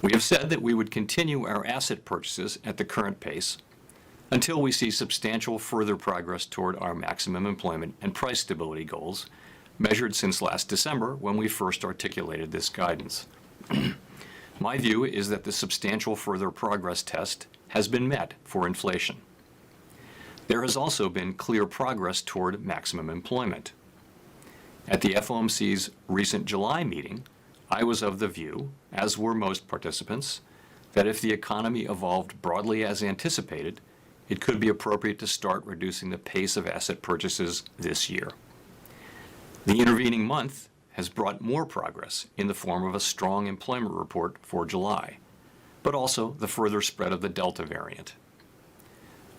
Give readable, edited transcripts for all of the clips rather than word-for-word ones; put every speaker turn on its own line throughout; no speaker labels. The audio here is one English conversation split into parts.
We have said that we would continue our asset purchases at the current pace until we see substantial further progress toward our maximum employment and price stability goals, measured since last December when we first articulated this guidance. My view is that the substantial further progress test has been met for inflation. There has also been clear progress toward maximum employment. At the FOMC's recent July meeting, I was of the view, as were most participants, that if the economy evolved broadly as anticipated, it could be appropriate to start reducing the pace of asset purchases this year. The intervening month has brought more progress in the form of a strong employment report for July, but also the further spread of the Delta variant.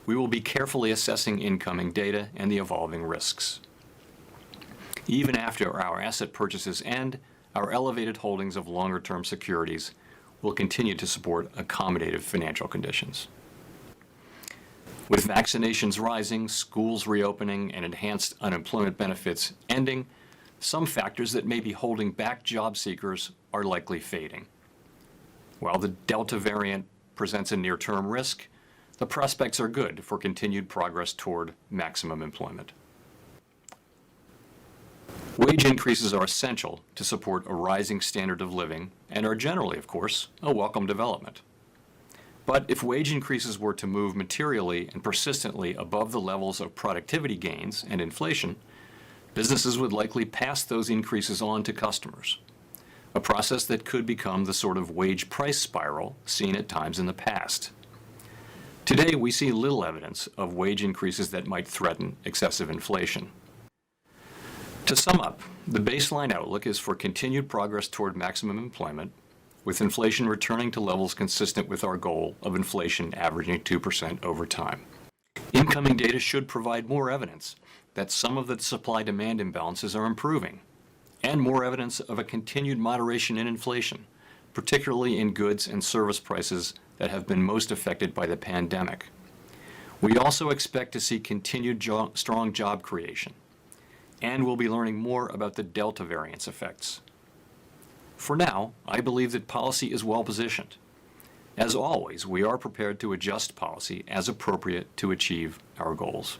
We will be carefully assessing incoming data and the evolving risks. Even after our asset purchases end, our elevated holdings of longer-term securities will continue to support accommodative financial conditions. With vaccinations rising, schools reopening, and enhanced unemployment benefits ending, some factors that may be holding back job seekers are likely fading. While the Delta variant presents a near-term risk, the prospects are good for continued progress toward maximum employment. Wage increases are essential to support a rising standard of living and are generally, of course, a welcome development. But if wage increases were to move materially and persistently above the levels of productivity gains and inflation, businesses would likely pass those increases on to customers, a process that could become the sort of wage price spiral seen at times in the past. Today, we see little evidence of wage increases that might threaten excessive inflation. To sum up, the baseline outlook is for continued progress toward maximum employment, with inflation returning to levels consistent with our goal of inflation averaging 2% over time. Incoming data should provide more evidence that some of the supply-demand imbalances are improving, and more evidence of a continued moderation in inflation, particularly in goods and service prices that have been most affected by the pandemic. We also expect to see continued strong job creation, and we'll be learning more about the Delta variant's effects. For now, I believe that policy is well positioned. As always, we are prepared to adjust policy as appropriate to achieve our goals.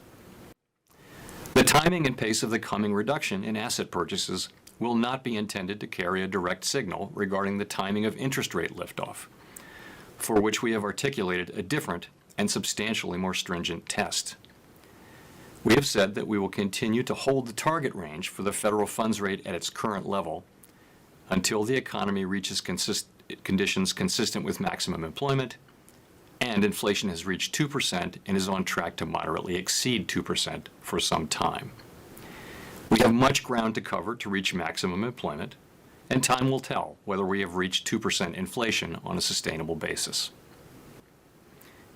The timing and pace of the coming reduction in asset purchases will not be intended to carry a direct signal regarding the timing of interest rate liftoff, for which we have articulated a different and substantially more stringent test. We have said that we will continue to hold the target range for the federal funds rate at its current level until the economy reaches conditions consistent with maximum employment and inflation has reached 2% and is on track to moderately exceed 2% for some time. We have much ground to cover to reach maximum employment, and time will tell whether we have reached 2% inflation on a sustainable basis.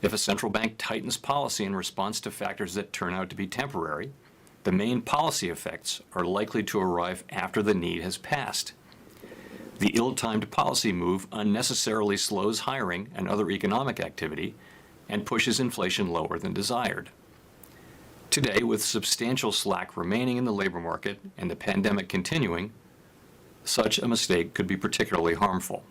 If a central bank tightens policy in response to factors that turn out to be temporary, the main policy effects are likely to arrive after the need has passed. The ill-timed policy move unnecessarily slows hiring and other economic activity and pushes inflation lower than desired. Today, with substantial slack remaining in the labor market and the pandemic continuing, such a mistake could be particularly harmful.